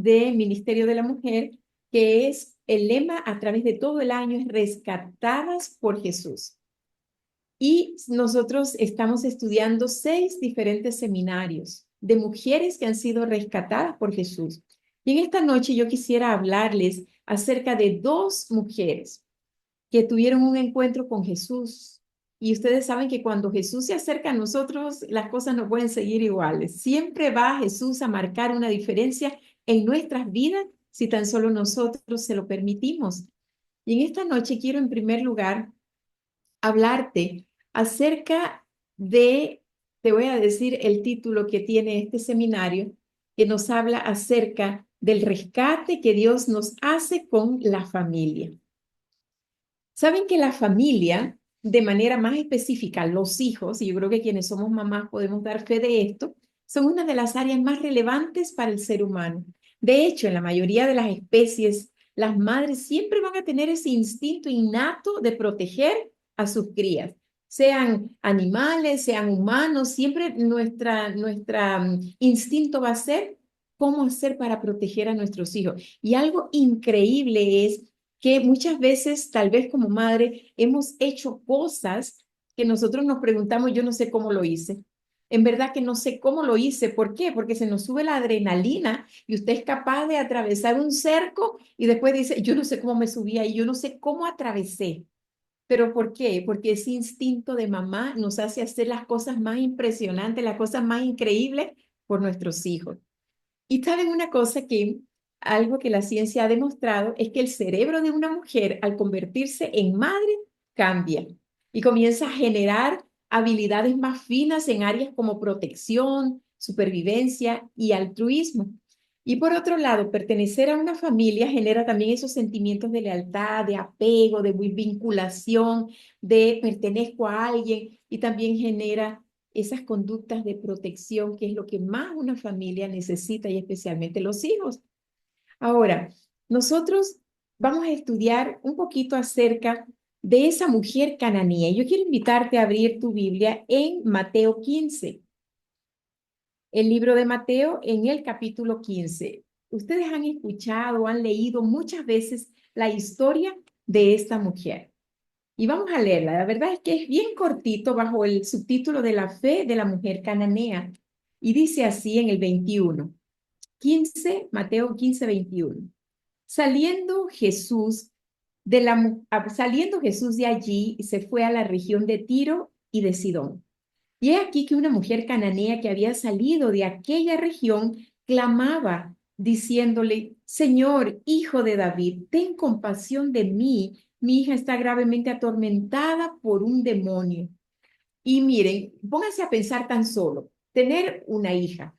de Ministerio de la Mujer, que es el lema a través de todo el año, es rescatadas por Jesús. Y nosotros estamos estudiando 6 diferentes seminarios de mujeres que han sido rescatadas por Jesús. Y en esta noche yo quisiera hablarles acerca de 2 mujeres que tuvieron un encuentro con Jesús. Y ustedes saben que cuando Jesús se acerca a nosotros, las cosas no pueden seguir iguales. Siempre va Jesús a marcar una diferencia en nuestras vidas si tan solo nosotros se lo permitimos. Y en esta noche quiero en primer lugar hablarte acerca de, te voy a decir el título que tiene este seminario, que nos habla acerca del rescate que Dios nos hace con la familia. Saben que la familia, de manera más específica, los hijos, y yo creo que quienes somos mamás podemos dar fe de esto, son una de las áreas más relevantes para el ser humano. De hecho, en la mayoría de las especies, las madres siempre van a tener ese instinto innato de proteger a sus crías, sean animales, sean humanos, siempre nuestra instinto va a ser cómo hacer para proteger a nuestros hijos. Y algo increíble es que muchas veces, tal vez como madre, hemos hecho cosas que nosotros nos preguntamos, yo no sé cómo lo hice. En verdad que no sé cómo lo hice. ¿Por qué? Porque se nos sube la adrenalina y usted es capaz de atravesar un cerco y después dice, yo no sé cómo me subí ahí, yo no sé cómo atravesé. ¿Pero por qué? Porque ese instinto de mamá nos hace hacer las cosas más impresionantes, las cosas más increíbles por nuestros hijos. Y saben una cosa que algo que la ciencia ha demostrado es que el cerebro de una mujer al convertirse en madre cambia y comienza a generar habilidades más finas en áreas como protección, supervivencia y altruismo. Y por otro lado, pertenecer a una familia genera también esos sentimientos de lealtad, de apego, de vinculación, de pertenezco a alguien y también genera esas conductas de protección, que es lo que más una familia necesita y especialmente los hijos. Ahora, nosotros vamos a estudiar un poquito acerca de esa mujer cananea. Yo quiero invitarte a abrir tu Biblia en Mateo 15, el libro de Mateo en el capítulo 15. Ustedes han escuchado, han leído muchas veces la historia de esta mujer. Y vamos a leerla. La verdad es que es bien cortito bajo el subtítulo de la fe de la mujer cananea. Y dice así en el 21, 15, Mateo 15, 21. Saliendo Jesús saliendo Jesús de allí, se fue a la región de Tiro y de Sidón. Y he aquí que una mujer cananea que había salido de aquella región clamaba, diciéndole, Señor, hijo de David, ten compasión de mí. Mi hija está gravemente atormentada por un demonio. Y miren, pónganse a pensar tan solo, tener una hija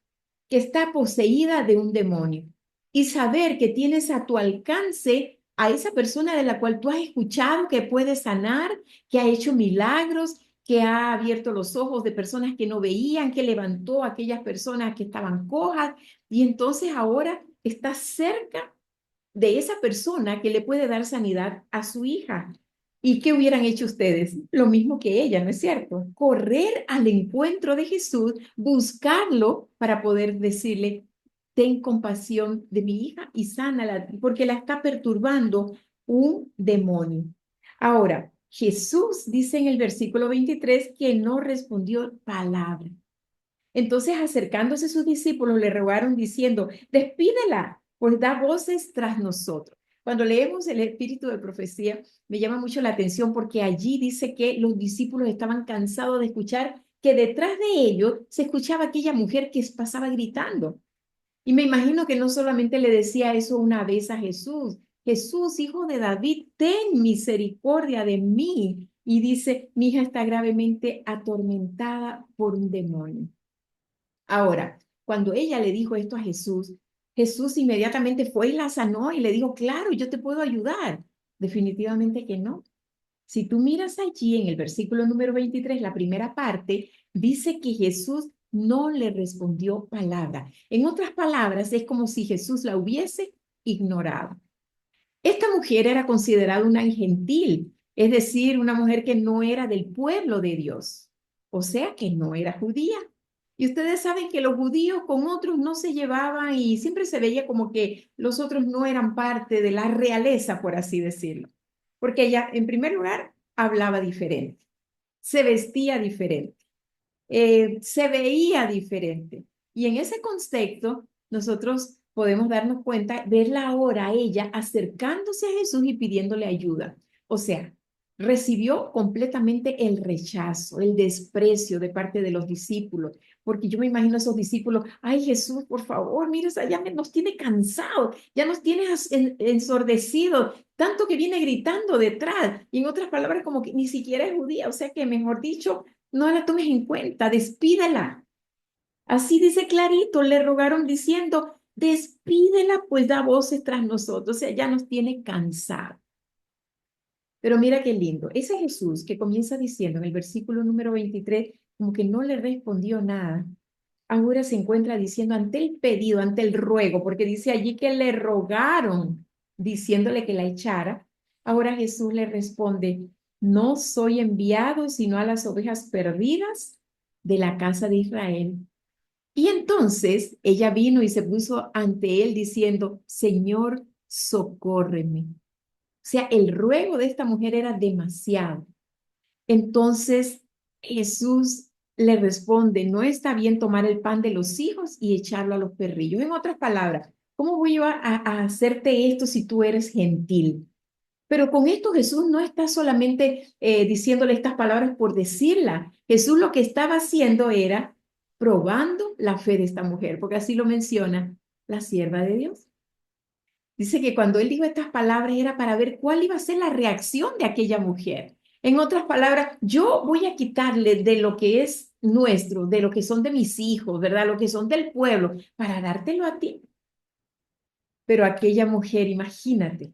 que está poseída de un demonio y saber que tienes a tu alcance a esa persona de la cual tú has escuchado que puede sanar, que ha hecho milagros, que ha abierto los ojos de personas que no veían, que levantó a aquellas personas que estaban cojas y entonces ahora está cerca de esa persona que le puede dar sanidad a su hija. ¿Y qué hubieran hecho ustedes? Lo mismo que ella, ¿no es cierto? Correr al encuentro de Jesús, buscarlo para poder decirle, ten compasión de mi hija y sánala, porque la está perturbando un demonio. Ahora, Jesús dice en el versículo 23 que no respondió palabra. Entonces, acercándose sus discípulos, le rogaron diciendo, despídela, pues da voces tras nosotros. Cuando leemos el espíritu de profecía, me llama mucho la atención porque allí dice que los discípulos estaban cansados de escuchar que detrás de ellos se escuchaba aquella mujer que pasaba gritando. Y me imagino que no solamente le decía eso una vez a Jesús, Jesús, hijo de David, ten misericordia de mí. Y dice, mi hija está gravemente atormentada por un demonio. Ahora, cuando ella le dijo esto a Jesús, Jesús inmediatamente fue y la sanó y le dijo, claro, yo te puedo ayudar. Definitivamente que no. Si tú miras allí en el versículo número 23, la primera parte, dice que Jesús no le respondió palabra. En otras palabras, es como si Jesús la hubiese ignorado. Esta mujer era considerada una gentil, es decir, una mujer que no era del pueblo de Dios, o sea que no era judía. Y ustedes saben que los judíos con otros no se llevaban y siempre se veía como que los otros no eran parte de la realeza, por así decirlo. Porque ella, en primer lugar, hablaba diferente, se vestía diferente, se veía diferente. Y en ese contexto, nosotros podemos darnos cuenta, verla ahora a ella acercándose a Jesús y pidiéndole ayuda. O sea, recibió completamente el rechazo, el desprecio de parte de los discípulos, porque yo me imagino a esos discípulos, ay Jesús, por favor, mira, ya nos tiene cansados, ya nos tiene ensordecidos, tanto que viene gritando detrás, y en otras palabras, como que ni siquiera es judía, o sea que, mejor dicho, no la tomes en cuenta, despídela. Así dice clarito, le rogaron diciendo, despídela, pues da voces tras nosotros, o sea, ya nos tiene cansado. Pero mira qué lindo, ese Jesús que comienza diciendo en el versículo número 23, como que no le respondió nada, ahora se encuentra diciendo ante el pedido, ante el ruego, porque dice allí que le rogaron diciéndole que la echara. Ahora Jesús le responde, no soy enviado sino a las ovejas perdidas de la casa de Israel. Y entonces ella vino y se puso ante él diciendo, Señor, socórreme. O sea, el ruego de esta mujer era demasiado. Entonces Jesús le responde, no está bien tomar el pan de los hijos y echarlo a los perrillos. En otras palabras, ¿cómo voy yo a hacerte esto si tú eres gentil? Pero con esto Jesús no está solamente diciéndole estas palabras por decirla. Jesús lo que estaba haciendo era probando la fe de esta mujer, porque así lo menciona la sierva de Dios. Dice que cuando él dijo estas palabras era para ver cuál iba a ser la reacción de aquella mujer. En otras palabras, yo voy a quitarle de lo que es nuestro, de lo que son de mis hijos, ¿verdad? Lo que son del pueblo, para dártelo a ti. Pero aquella mujer, imagínate,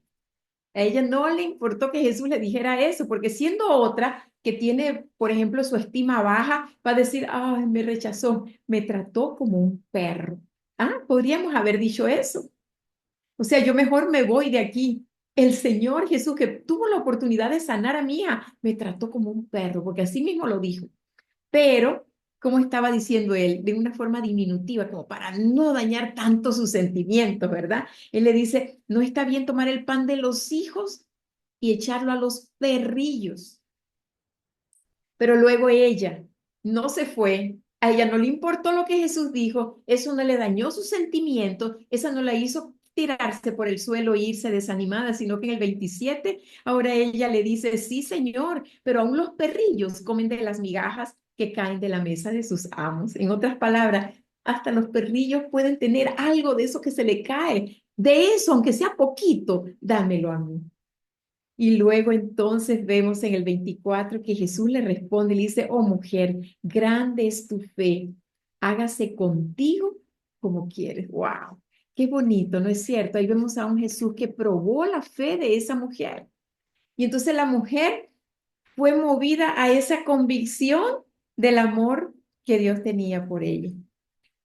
a ella no le importó que Jesús le dijera eso, porque siendo otra que tiene, por ejemplo, su estima baja, va a decir, ay, me rechazó, me trató como un perro. Ah, podríamos haber dicho eso. O sea, yo mejor me voy de aquí. El Señor Jesús, que tuvo la oportunidad de sanar a mi hija, me trató como un perro, porque así mismo lo dijo. Pero, como estaba diciendo él, de una forma diminutiva, como para no dañar tanto sus sentimientos, ¿verdad? Él le dice, no está bien tomar el pan de los hijos y echarlo a los perrillos. Pero luego ella no se fue, a ella no le importó lo que Jesús dijo, eso no le dañó sus sentimientos, esa no la hizo tirarse por el suelo e irse desanimada, sino que en el 27, ahora ella le dice, sí, Señor, pero aún los perrillos comen de las migajas que caen de la mesa de sus amos. En otras palabras, hasta los perrillos pueden tener algo de eso que se le cae. De eso, aunque sea poquito, dámelo a mí. Y luego entonces vemos en el 24 que Jesús le responde y le dice, oh mujer, grande es tu fe, hágase contigo como quieres. ¡Wow! Qué bonito, ¿no es cierto? Ahí vemos a un Jesús que probó la fe de esa mujer. Y entonces la mujer fue movida a esa convicción del amor que Dios tenía por ella.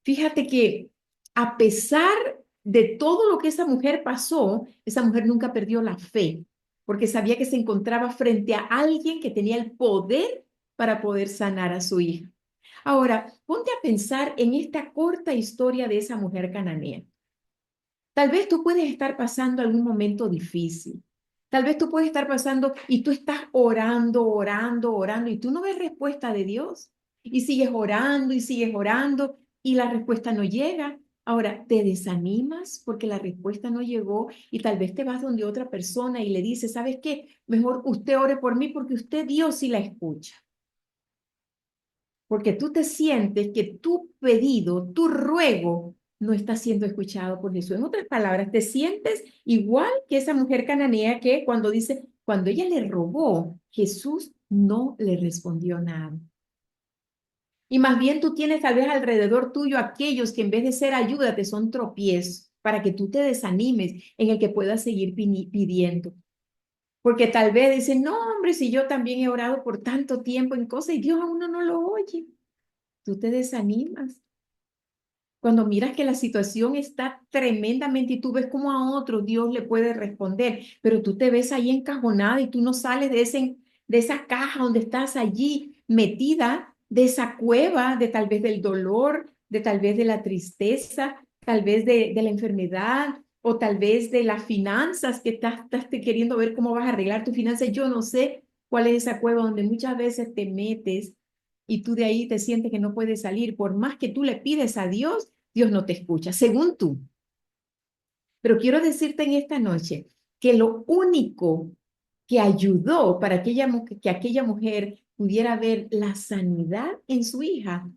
Fíjate que a pesar de todo lo que esa mujer pasó, esa mujer nunca perdió la fe, porque sabía que se encontraba frente a alguien que tenía el poder para poder sanar a su hija. Ahora, ponte a pensar en esta corta historia de esa mujer cananea. Tal vez tú puedes estar pasando algún momento difícil. Tal vez tú puedes estar pasando y tú estás orando, orando, orando y tú no ves respuesta de Dios. Y sigues orando y la respuesta no llega. Ahora, te desanimas porque la respuesta no llegó y tal vez te vas donde otra persona y le dices, ¿sabes qué? Mejor usted ore por mí porque usted Dios sí la escucha. Porque tú te sientes que tu pedido, tu ruego, no está siendo escuchado por Jesús. En otras palabras, te sientes igual que esa mujer cananea que cuando dice, cuando ella le rogó, Jesús no le respondió nada. Y más bien tú tienes tal vez alrededor tuyo aquellos que en vez de ser ayuda te son tropiezos para que tú te desanimes en el que puedas seguir pidiendo. Porque tal vez dicen, no, hombre, si yo también he orado por tanto tiempo en cosas y Dios a uno no lo oye. Tú te desanimas. Cuando miras que la situación está tremendamente y tú ves cómo a otro Dios le puede responder, pero tú te ves ahí encajonada y tú no sales de esa caja donde estás allí metida, de esa cueva, de tal vez del dolor, de tal vez de la tristeza, tal vez de la enfermedad o tal vez de las finanzas que estás queriendo ver cómo vas a arreglar tus finanzas. Yo no sé cuál es esa cueva donde muchas veces te metes y tú de ahí te sientes que no puedes salir. Por más que tú le pides a Dios, Dios no te escucha, según tú. Pero quiero decirte en esta noche que lo único que ayudó para que aquella mujer pudiera ver la sanidad en su hija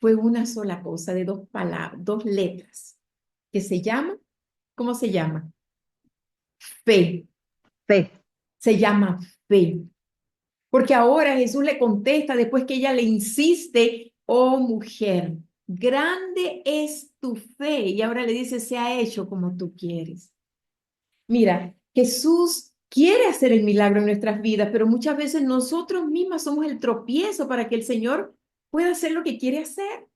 fue una sola cosa de dos palabras, dos letras, que se llama, ¿cómo se llama? Fe. Fe. Se llama fe. Porque ahora Jesús le contesta después que ella le insiste, oh mujer, grande es tu fe. Y ahora le dice, se ha hecho como tú quieres. Mira, Jesús quiere hacer el milagro en nuestras vidas, pero muchas veces nosotros mismas somos el tropiezo para que el Señor pueda hacer lo que quiere hacer,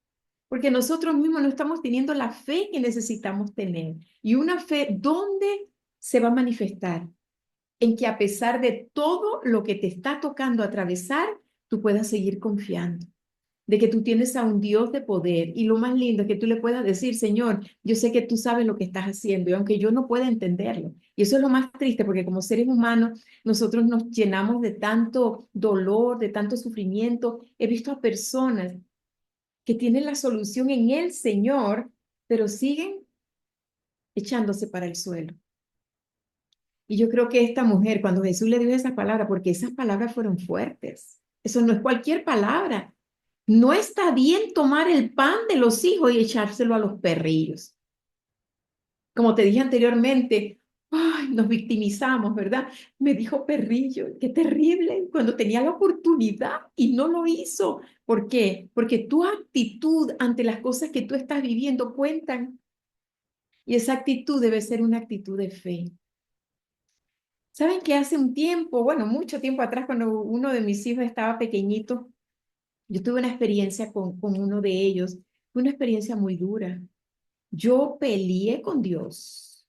porque nosotros mismos no estamos teniendo la fe que necesitamos tener. Y una fe, ¿dónde se va a manifestar? En que a pesar de todo lo que te está tocando atravesar, tú puedas seguir confiando de que tú tienes a un Dios de poder y lo más lindo es que tú le puedas decir, Señor, yo sé que tú sabes lo que estás haciendo y aunque yo no pueda entenderlo. Y eso es lo más triste porque como seres humanos nosotros nos llenamos de tanto dolor, de tanto sufrimiento. He visto a personas que tienen la solución en el Señor, pero siguen echándose para el suelo. Y yo creo que esta mujer, cuando Jesús le dio esas palabras, porque esas palabras fueron fuertes, eso no es cualquier palabra. No está bien tomar el pan de los hijos y echárselo a los perrillos. Como te dije anteriormente, ay, nos victimizamos, ¿verdad? Me dijo perrillo, qué terrible, cuando tenía la oportunidad y no lo hizo. ¿Por qué? Porque tu actitud ante las cosas que tú estás viviendo cuentan. Y esa actitud debe ser una actitud de fe. ¿Saben que hace un tiempo, bueno, mucho tiempo atrás, cuando uno de mis hijos estaba pequeñito, yo tuve una experiencia con uno de ellos, fue una experiencia muy dura. Yo peleé con Dios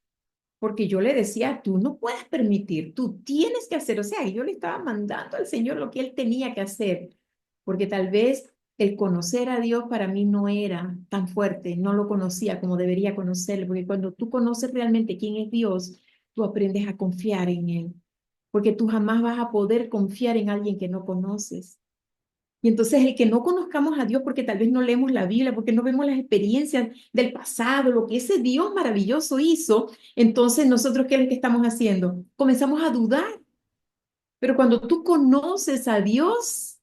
porque yo le decía, tú no puedes permitir, tú tienes que hacer, o sea, yo le estaba mandando al Señor lo que él tenía que hacer, porque tal vez el conocer a Dios para mí no era tan fuerte, no lo conocía como debería conocerlo, porque cuando tú conoces realmente quién es Dios, tú aprendes a confiar en Él, porque tú jamás vas a poder confiar en alguien que no conoces. Y entonces el que no conozcamos a Dios porque tal vez no leemos la Biblia, porque no vemos las experiencias del pasado, lo que ese Dios maravilloso hizo, entonces nosotros, ¿qué es lo que estamos haciendo? Comenzamos a dudar. Pero cuando tú conoces a Dios,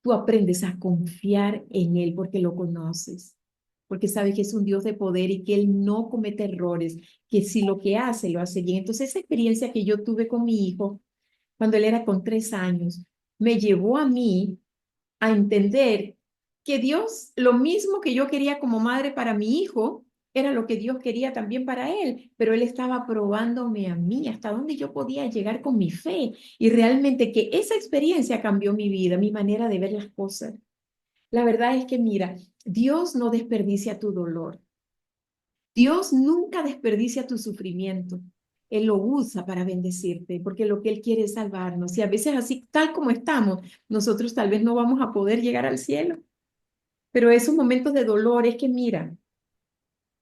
tú aprendes a confiar en Él porque lo conoces, porque sabes que es un Dios de poder y que Él no comete errores, que si lo que hace, lo hace bien. Entonces esa experiencia que yo tuve con mi hijo, cuando él era con 3 años, me llevó a mí a entender que Dios, lo mismo que yo quería como madre para mi hijo, era lo que Dios quería también para él, pero él estaba probándome a mí hasta dónde yo podía llegar con mi fe y realmente que esa experiencia cambió mi vida, mi manera de ver las cosas. La verdad es que mira, Dios no desperdicia tu dolor. Dios nunca desperdicia tu sufrimiento. Él lo usa para bendecirte, porque lo que Él quiere es salvarnos. Y a veces así, tal como estamos, nosotros tal vez no vamos a poder llegar al cielo. Pero esos momentos de dolor es que, mira,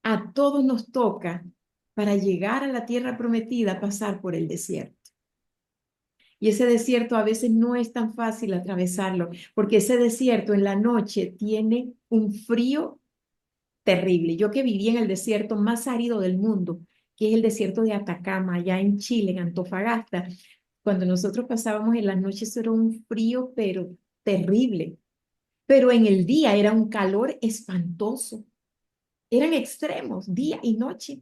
a todos nos toca para llegar a la tierra prometida pasar por el desierto. Y ese desierto a veces no es tan fácil atravesarlo, porque ese desierto en la noche tiene un frío terrible. Yo que viví en el desierto más árido del mundo, que es el desierto de Atacama, allá en Chile, en Antofagasta, cuando nosotros pasábamos en las noches era un frío, pero terrible. Pero en el día era un calor espantoso. Eran extremos, día y noche.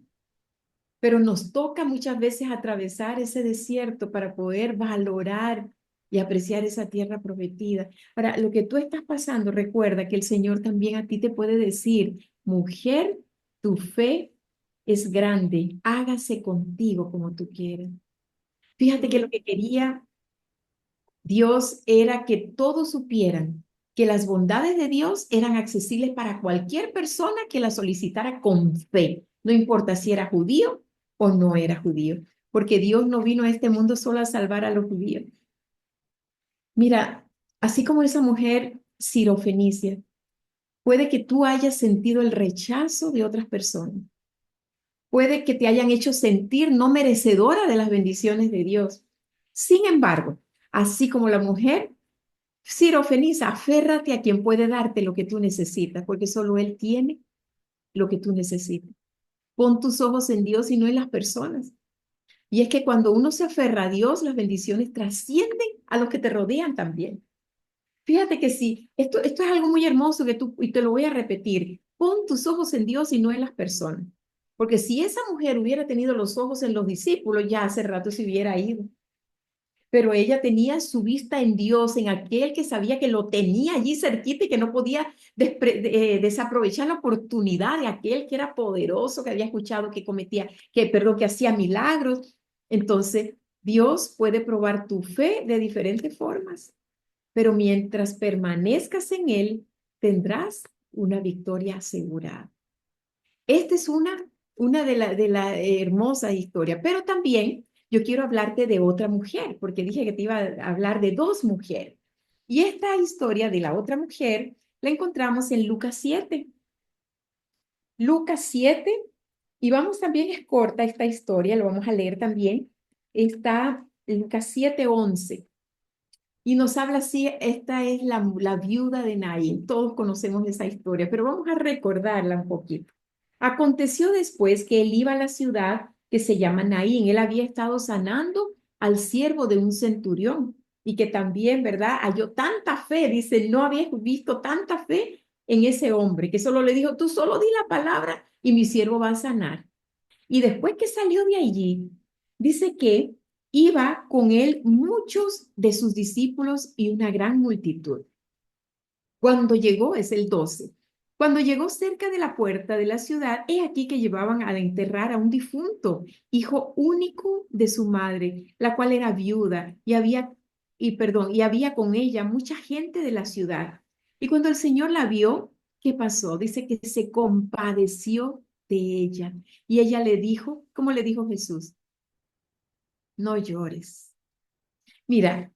Pero nos toca muchas veces atravesar ese desierto para poder valorar y apreciar esa tierra prometida. Ahora, lo que tú estás pasando, recuerda que el Señor también a ti te puede decir, mujer, tu fe es grande, hágase contigo como tú quieras. Fíjate que lo que quería Dios era que todos supieran que las bondades de Dios eran accesibles para cualquier persona que las solicitara con fe, no importa si era judío o no era judío, porque Dios no vino a este mundo solo a salvar a los judíos. Mira, así como esa mujer Sirofenicia. Puede que tú hayas sentido el rechazo de otras personas. Puede que te hayan hecho sentir no merecedora de las bendiciones de Dios. Sin embargo, así como la mujer, Sirofeniza, aférrate a quien puede darte lo que tú necesitas, porque solo Él tiene lo que tú necesitas. Pon tus ojos en Dios y no en las personas. Y es que cuando uno se aferra a Dios, las bendiciones trascienden a los que te rodean también. Fíjate que sí, esto es algo muy hermoso que tú, y te lo voy a repetir, pon tus ojos en Dios y no en las personas. Porque si esa mujer hubiera tenido los ojos en los discípulos, ya hace rato se hubiera ido. Pero ella tenía su vista en Dios, en aquel que sabía que lo tenía allí cerquita y que no podía desaprovechar la oportunidad de aquel que era poderoso, que había escuchado que cometía, perdón, que hacía milagros. Entonces, Dios puede probar tu fe de diferentes formas, pero mientras permanezcas en Él, tendrás una victoria asegurada. Esta es una de la hermosa historia, pero también yo quiero hablarte de otra mujer, porque dije que te iba a hablar de dos mujeres. Y esta historia de la otra mujer la encontramos en Lucas 7. Lucas 7, y vamos también, es corta esta historia, lo vamos a leer también. Está Lucas 7:11. Y nos habla así, esta es la viuda de Naín. Todos conocemos esa historia, pero vamos a recordarla un poquito. Aconteció después que él iba a la ciudad que se llama Naín. Él había estado sanando al siervo de un centurión y que también, ¿verdad? Halló tanta fe, dice, no había visto tanta fe en ese hombre, que solo le dijo, tú solo di la palabra y mi siervo va a sanar. Y después que salió de allí, dice que iba con él muchos de sus discípulos y una gran multitud. Cuando llegó, es el 12, cuando llegó cerca de la puerta de la ciudad, he aquí que llevaban a enterrar a un difunto, hijo único de su madre, la cual era viuda y había con ella mucha gente de la ciudad. Y cuando el Señor la vio, ¿qué pasó? Dice que se compadeció de ella. Y ella le dijo, ¿cómo le dijo Jesús? No llores. Mira,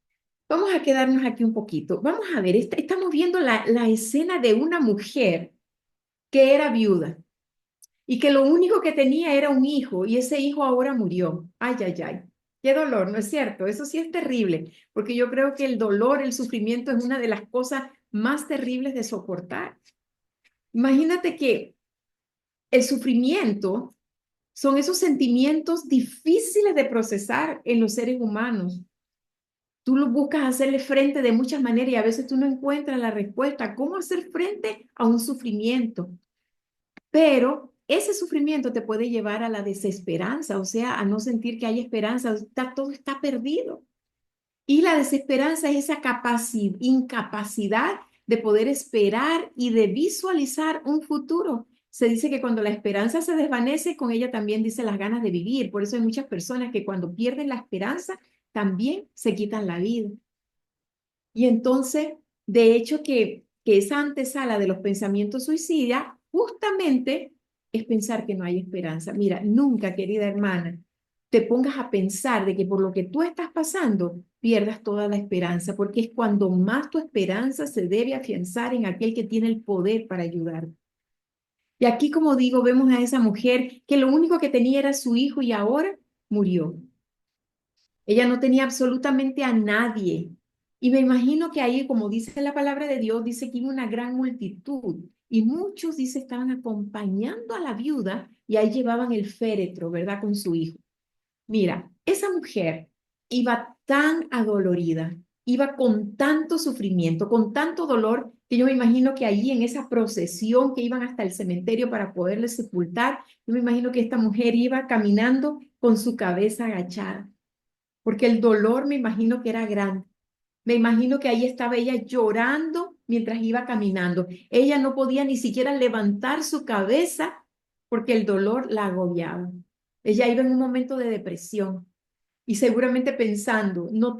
vamos a quedarnos aquí un poquito. Vamos a ver, estamos viendo la escena de una mujer que era viuda y que lo único que tenía era un hijo y ese hijo ahora murió. Ay, ay, ay. Qué dolor, ¿no es cierto? Eso sí es terrible, porque yo creo que el dolor, el sufrimiento es una de las cosas más terribles de soportar. Imagínate que el sufrimiento son esos sentimientos difíciles de procesar en los seres humanos. Tú lo buscas hacerle frente de muchas maneras y a veces tú no encuentras la respuesta. ¿Cómo hacer frente a un sufrimiento? Pero ese sufrimiento te puede llevar a la desesperanza, o sea, a no sentir que hay esperanza, todo está perdido. Y la desesperanza es esa incapacidad de poder esperar y de visualizar un futuro. Se dice que cuando la esperanza se desvanece, con ella también dice las ganas de vivir. Por eso hay muchas personas que cuando pierden la esperanza, también se quitan la vida. Y entonces, de hecho, que esa antesala de los pensamientos suicidas justamente es pensar que no hay esperanza. Mira, nunca, querida hermana, te pongas a pensar de que por lo que tú estás pasando pierdas toda la esperanza, porque es cuando más tu esperanza se debe afianzar en aquel que tiene el poder para ayudarte. Y aquí, como digo, vemos a esa mujer que lo único que tenía era su hijo y ahora murió. Ella no tenía absolutamente a nadie. Y me imagino que ahí, como dice la palabra de Dios, dice que iba una gran multitud. Y muchos, dice, estaban acompañando a la viuda y ahí llevaban el féretro, ¿verdad? Con su hijo. Mira, esa mujer iba tan adolorida, iba con tanto sufrimiento, con tanto dolor, que yo me imagino que allí en esa procesión que iban hasta el cementerio para poderle sepultar, yo me imagino que esta mujer iba caminando con su cabeza agachada porque el dolor me imagino que era grande. Me imagino que ahí estaba ella llorando mientras iba caminando. Ella no podía ni siquiera levantar su cabeza porque el dolor la agobiaba. Ella iba en un momento de depresión y seguramente pensando, no,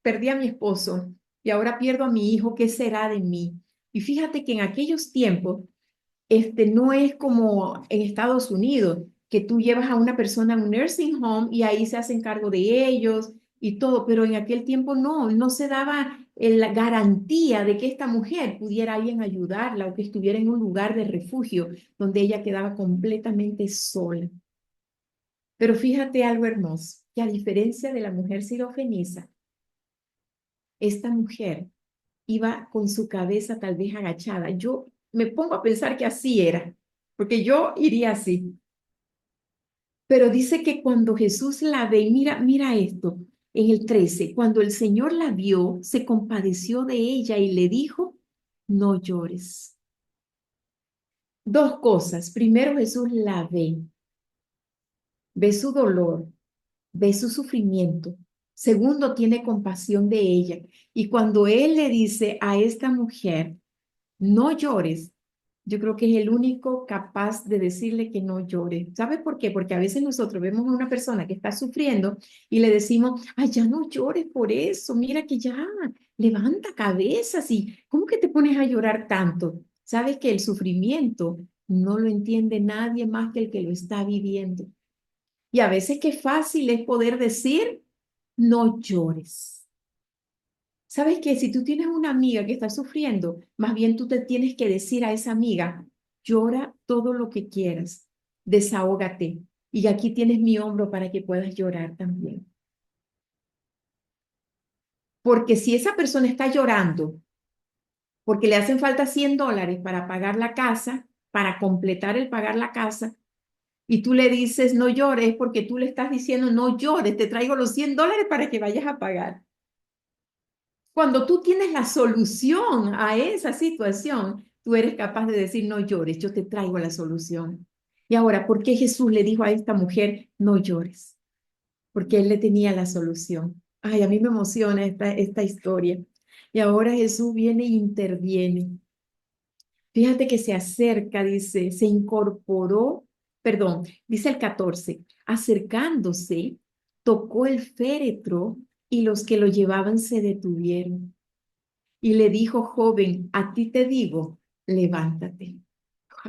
perdí a mi esposo y ahora pierdo a mi hijo, ¿qué será de mí? Y fíjate que en aquellos tiempos no es como en Estados Unidos, que tú llevas a una persona a un nursing home y ahí se hacen cargo de ellos y todo, pero en aquel tiempo no se daba la garantía de que esta mujer pudiera alguien ayudarla o que estuviera en un lugar de refugio donde ella quedaba completamente sola. Pero fíjate algo hermoso, que a diferencia de la mujer sirofenisa, esta mujer iba con su cabeza tal vez agachada. Yo me pongo a pensar que así era, porque yo iría así. Pero dice que cuando Jesús la ve, y mira esto, en el 13, cuando el Señor la vio, se compadeció de ella y le dijo, no llores. Dos cosas. Primero, Jesús la ve su dolor, ve su sufrimiento. Segundo, tiene compasión de ella. Y cuando Él le dice a esta mujer, no llores, yo creo que es el único capaz de decirle que no llore. ¿Sabe por qué? Porque a veces nosotros vemos a una persona que está sufriendo y le decimos, ay, ya no llores por eso, mira que ya, levanta cabezas y ¿cómo que te pones a llorar tanto? Sabes que el sufrimiento no lo entiende nadie más que el que lo está viviendo. Y a veces qué fácil es poder decir, no llores. ¿Sabes qué? Si tú tienes una amiga que está sufriendo, más bien tú te tienes que decir a esa amiga, llora todo lo que quieras, desahógate. Y aquí tienes mi hombro para que puedas llorar también. Porque si esa persona está llorando porque le hacen falta $100 para pagar la casa, para completar el pagar la casa, y tú le dices no llores porque tú le estás diciendo no llores, te traigo los $100 para que vayas a pagar. Cuando tú tienes la solución a esa situación, tú eres capaz de decir, no llores, yo te traigo la solución. Y ahora, ¿por qué Jesús le dijo a esta mujer, no llores? Porque él le tenía la solución. Ay, a mí me emociona esta historia. Y ahora Jesús viene e interviene. Fíjate que se acerca, dice, se incorporó, perdón, dice el 14, acercándose, tocó el féretro y los que lo llevaban se detuvieron. Y le dijo, joven, a ti te digo, levántate.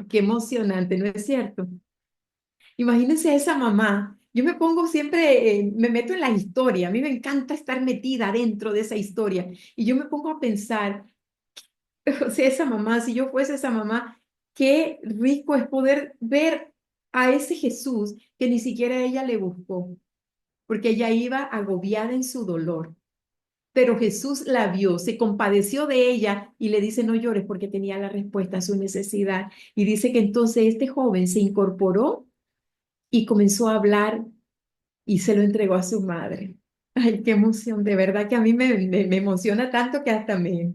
Qué emocionante, ¿no es cierto? Imagínense a esa mamá. Yo me pongo siempre, me meto en la historia. A mí me encanta estar metida dentro de esa historia. Y yo me pongo a pensar, o sea, esa mamá, si yo fuese esa mamá, qué rico es poder ver a ese Jesús que ni siquiera ella le buscó, porque ella iba agobiada en su dolor. Pero Jesús la vio, se compadeció de ella y le dice, no llores porque tenía la respuesta a su necesidad. Y dice que entonces este joven se incorporó y comenzó a hablar y se lo entregó a su madre. Ay, qué emoción, de verdad que a mí me emociona tanto que hasta me...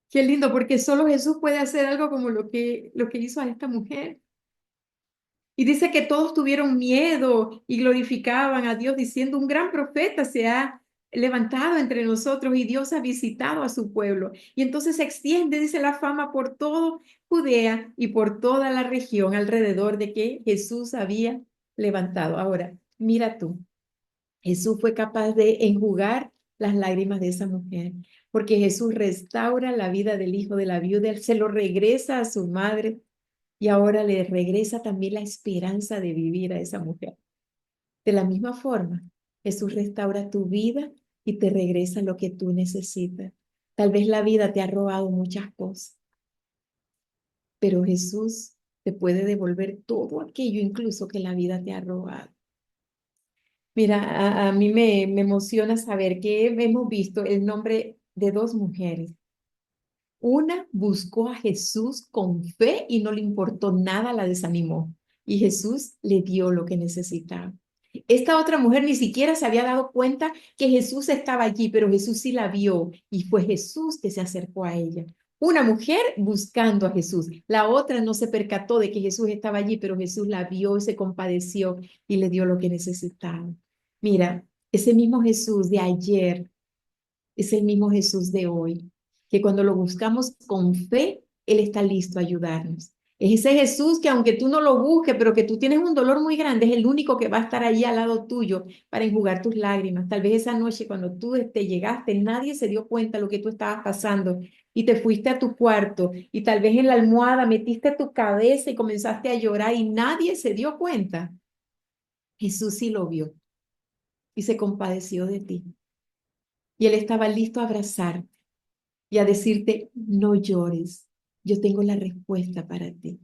Qué lindo, porque solo Jesús puede hacer algo como lo que hizo a esta mujer. Y dice que todos tuvieron miedo y glorificaban a Dios diciendo, un gran profeta se ha levantado entre nosotros y Dios ha visitado a su pueblo. Y entonces se extiende, dice la fama, por todo Judea y por toda la región alrededor de que Jesús había levantado. Ahora, mira tú, Jesús fue capaz de enjugar las lágrimas de esa mujer, porque Jesús restaura la vida del hijo de la viuda, se lo regresa a su madre y ahora le regresa también la esperanza de vivir a esa mujer. De la misma forma, Jesús restaura tu vida y te regresa lo que tú necesitas. Tal vez la vida te ha robado muchas cosas, pero Jesús te puede devolver todo aquello incluso que la vida te ha robado. Mira, a mí me emociona saber que hemos visto el nombre de dos mujeres. Una buscó a Jesús con fe y no le importó nada, la desanimó. Y Jesús le dio lo que necesitaba. Esta otra mujer ni siquiera se había dado cuenta que Jesús estaba allí, pero Jesús sí la vio y fue Jesús que se acercó a ella. Una mujer buscando a Jesús. La otra no se percató de que Jesús estaba allí, pero Jesús la vio y se compadeció y le dio lo que necesitaba. Mira, ese mismo Jesús de ayer es el mismo Jesús de hoy, que cuando lo buscamos con fe, Él está listo a ayudarnos. Es ese Jesús que aunque tú no lo busques, pero que tú tienes un dolor muy grande, es el único que va a estar ahí al lado tuyo para enjugar tus lágrimas. Tal vez esa noche cuando tú te llegaste, nadie se dio cuenta de lo que tú estabas pasando y te fuiste a tu cuarto y tal vez en la almohada metiste tu cabeza y comenzaste a llorar y nadie se dio cuenta. Jesús sí lo vio y se compadeció de ti. Y Él estaba listo a abrazarte y a decirte, no llores, yo tengo la respuesta para ti.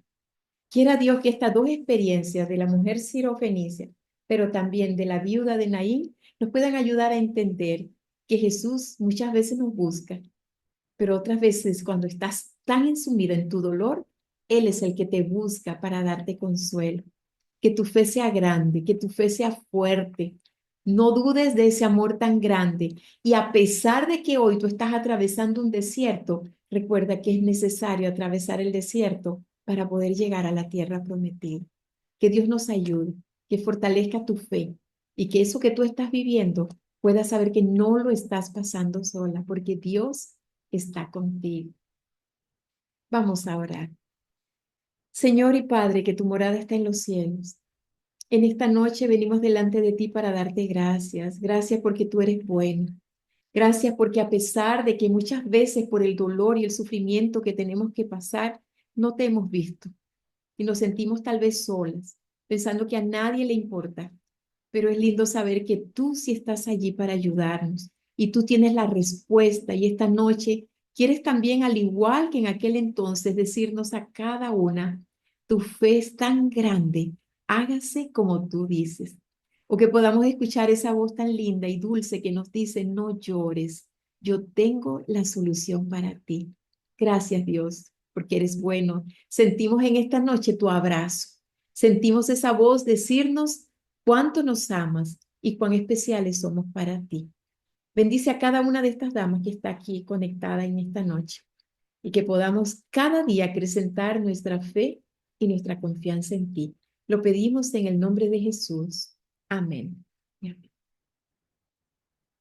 Quiera Dios que estas dos experiencias de la mujer sirofenicia, pero también de la viuda de Naín, nos puedan ayudar a entender que Jesús muchas veces nos busca, pero otras veces cuando estás tan ensumida en tu dolor, Él es el que te busca para darte consuelo. Que tu fe sea grande, que tu fe sea fuerte. No dudes de ese amor tan grande. Y a pesar de que hoy tú estás atravesando un desierto, recuerda que es necesario atravesar el desierto para poder llegar a la tierra prometida. Que Dios nos ayude, que fortalezca tu fe y que eso que tú estás viviendo puedas saber que no lo estás pasando sola, porque Dios está contigo. Vamos a orar. Señor y Padre, que tu morada está en los cielos. En esta noche venimos delante de ti para darte gracias. Gracias porque tú eres bueno. Gracias porque a pesar de que muchas veces por el dolor y el sufrimiento que tenemos que pasar, no te hemos visto y nos sentimos tal vez solas, pensando que a nadie le importa. Pero es lindo saber que tú sí estás allí para ayudarnos y tú tienes la respuesta y esta noche quieres también, al igual que en aquel entonces, decirnos a cada una, tu fe es tan grande, hágase como tú dices. O que podamos escuchar esa voz tan linda y dulce que nos dice, no llores, yo tengo la solución para ti. Gracias Dios, porque eres bueno. Sentimos en esta noche tu abrazo. Sentimos esa voz decirnos cuánto nos amas y cuán especiales somos para ti. Bendice a cada una de estas damas que está aquí conectada en esta noche y que podamos cada día acrecentar nuestra fe y nuestra confianza en ti. Lo pedimos en el nombre de Jesús. Amén.